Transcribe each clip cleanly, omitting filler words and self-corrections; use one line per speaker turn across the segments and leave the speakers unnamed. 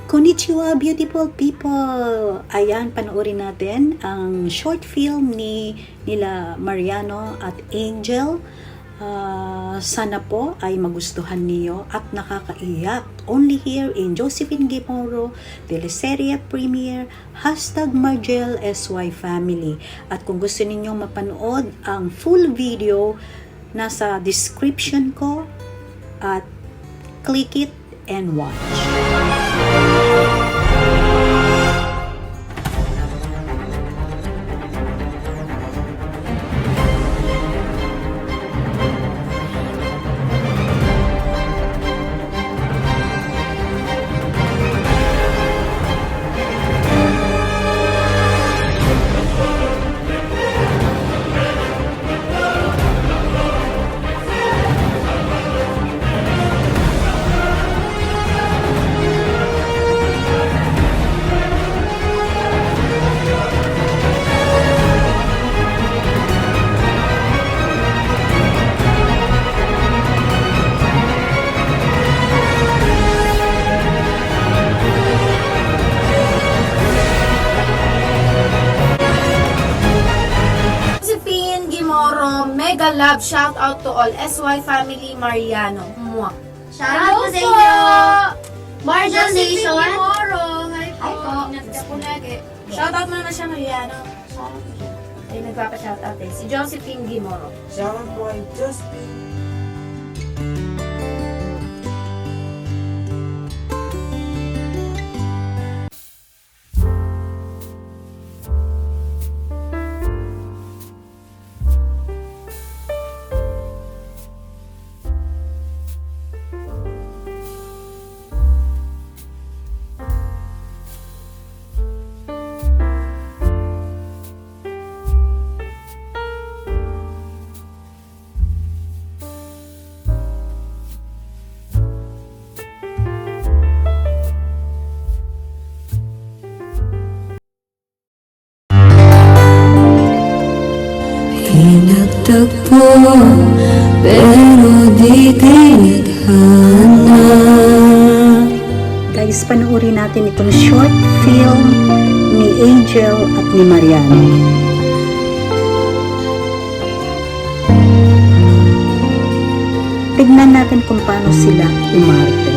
Konnichiwa, beautiful people! Ayan, panoorin natin ang short film nila Mariano at Angel. Sana po ay magustuhan niyo at nakakaiyak. Only here in Josephine Gimoro Teleserye Premiere #Margel SY Family. At kung gusto ninyong mapanood ang full video, nasa description ko at click it and watch.
Mega love shout out to all SY family Mariano. Mwah.
Shout out po sa inyo! Margel Nation!
Hi po. Ingat ka po lagi. Shout out muna siya Mariano. Ay, nagpapa-shout out eh. Si Josephine Gimoro.
Shout out po kay Josephine.
Pinagtagpo, pero di tinadhana.
Guys, panoorin natin itong short film ni Angel at ni Mariano. Tignan natin kung paano sila umarte.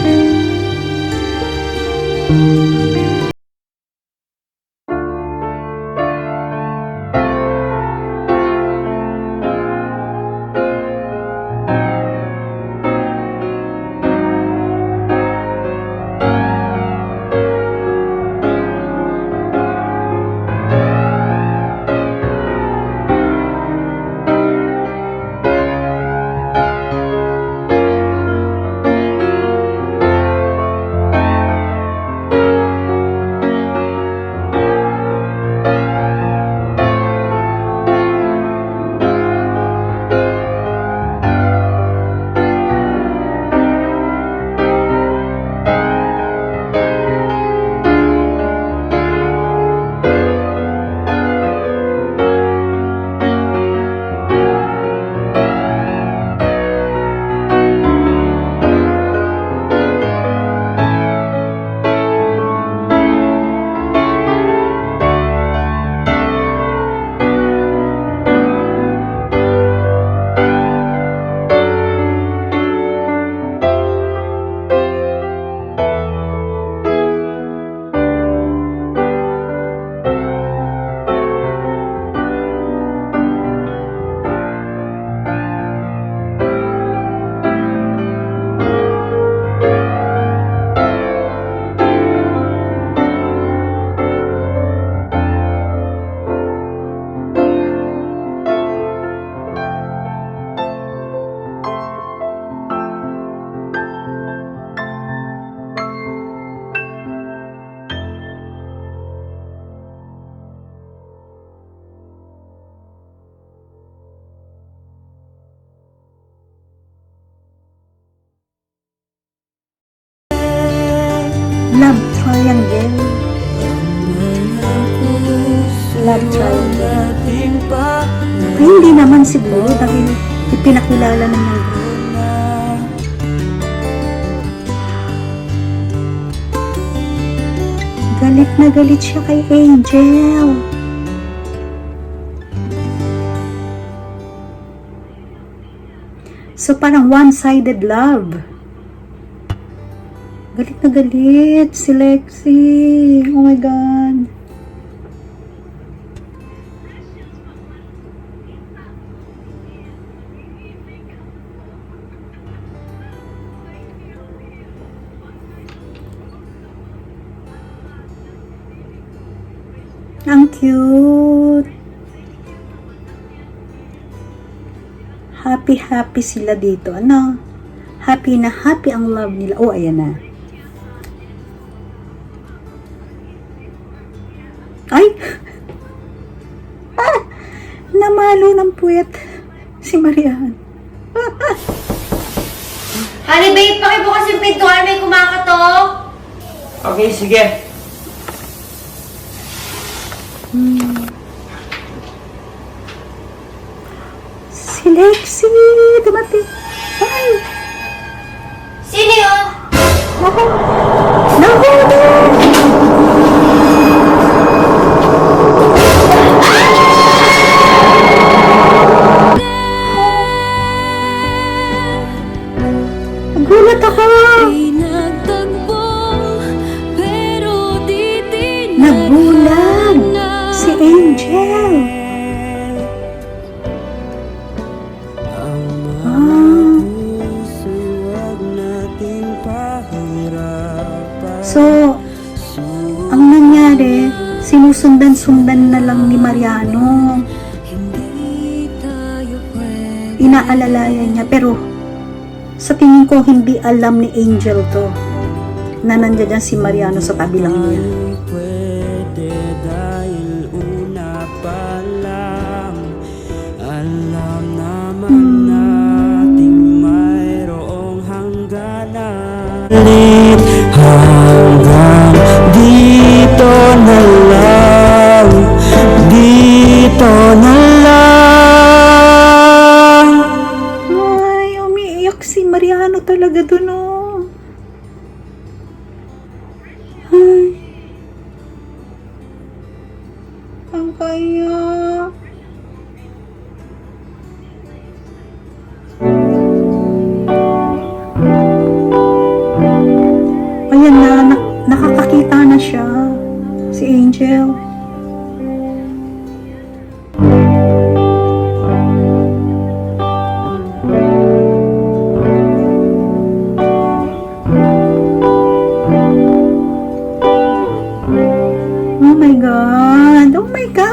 Love triangle. Love triangle. Hindi naman siguro dahil ipinakilala naman. Galit na galit siya kay Angel. So parang one-sided love. Galit na galit si Lexi. Oh my God. Ang cute. Happy sila dito. Ano? Happy na happy ang love nila. Oh, ayan na. Ay! Ah! Namalo ng puwet si Marian.
Honey babe, pakibukas yung pintuan, may kumakatok.
Okay, sige.
Si Lexi! Dumating! Ay!
Sino yun?
Naku! Naku! Nagulat ako!
Pinagtagpo, pero di
Nabulag! Si Angel! So, ang nangyari, sinusundan-sundan na lang ni Mariano. Inaalalayan niya, pero sa tingin ko hindi alam ni Angel to na nandiyan si Mariano sa tabi lang niya.
Pwede dahil una pa lang alam naman nating mayroong hangganan. Hanggang dito na lang, dito na lang.
Ay, umiiyak si Mariano talaga dun, oh. Ay. Ang kaya. Ayan na, nakakakita na siya. Si Angel. Oh my God! Oh my God!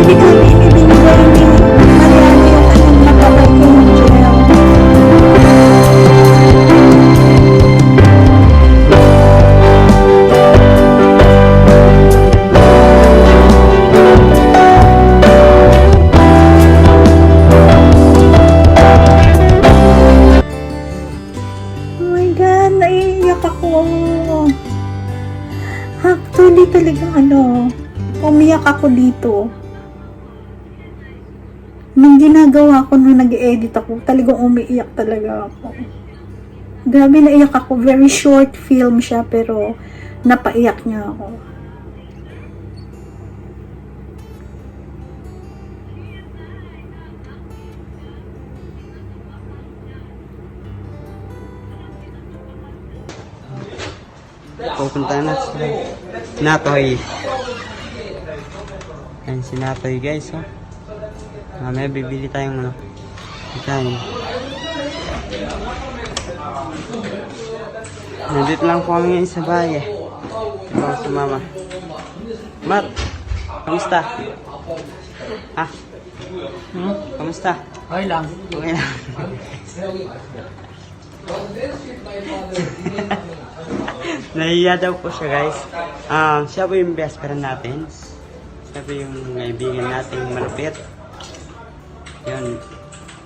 Hindi kami ibinigay ni Mariano yung kanyang nakabay Angel. Oh my God, naiiyak ako. Actually, talagang umiyak ako dito. Nung ginagawa ko, nung nag-edit ako, talagang umiiyak talaga ako. Grabe, naiyak ako. Very short film siya, pero napaiyak niya ako.
Pupunta na sa Natoy. Yan si Natoy guys, oh. Mamaya bibili tayong kain. Nandito lang po kami ngayon sa bahay. Ito sa mama. Mat, kamusta? Ha? Kamusta?
Okay lang.
Okay lang. Nahiya daw po siya guys. Siya po yung best friend natin. Siya po yung kaibigan nating malupit. Yun.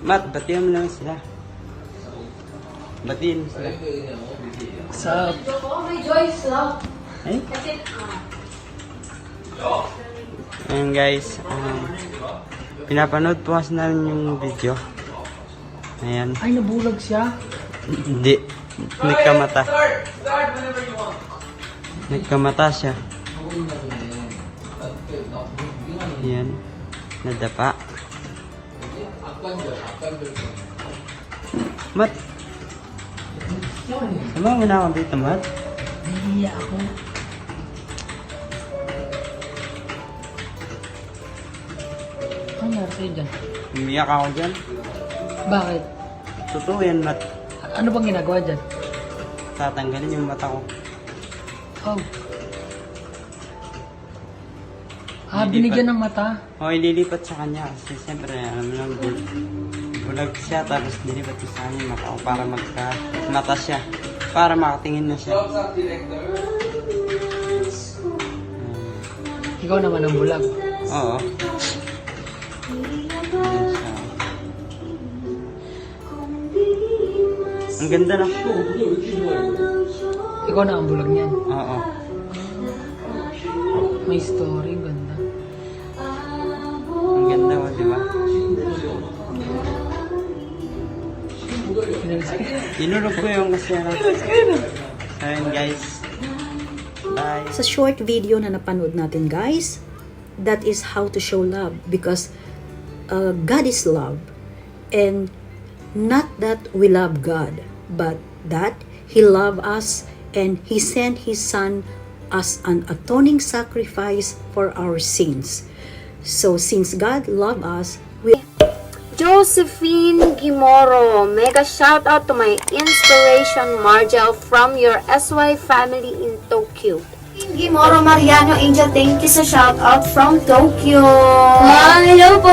Mat, batiyan mo lang sila. Batiin sila.
Sup?
Ay? Ayan guys, pinapanood po kasi namin yung video. Ayan.
Ay, nabulag siya.
Hindi. Nagkamata. Nagkamata siya. Ayan. Nadapa. Mat. Sama mo na ako dito, Mat.
Nahihiya ako. Ano nangyari sa'yo dyan?
Umiyak ako dyan.
Bakit?
Totoo yan, Mat.
Ano bang ginagawa dyan?
Tatanggalin yung mata ko.
Oh. Binigyan ng mata.
O, ililipat sa kanya kasi siyempre, alam mo lang, bulag siya tapos nilipat ko sa kanya yung mata ko para magka-mata siya. Para makatingin na siya.
Ikaw naman ang bulag.
Oo. Ayan siya. Ang ganda na.
Ikaw na ang bulag niyan.
Oo.
May story, ganda.
Ang ganda mo, di ba? Inulog ko yung kasi ano. So yun guys. Bye.
Sa short video na napanood natin guys, that is how to show love because God is love, and not that we love God, but that He loved us and He sent His Son as an atoning sacrifice for our sins. So since God loved us, we
Josephine Gimoro, mega shout out to my inspiration Margel from your SY family in Tokyo.
Gimoro Mariano Angel, thank you sa shout out from Tokyo.
Hello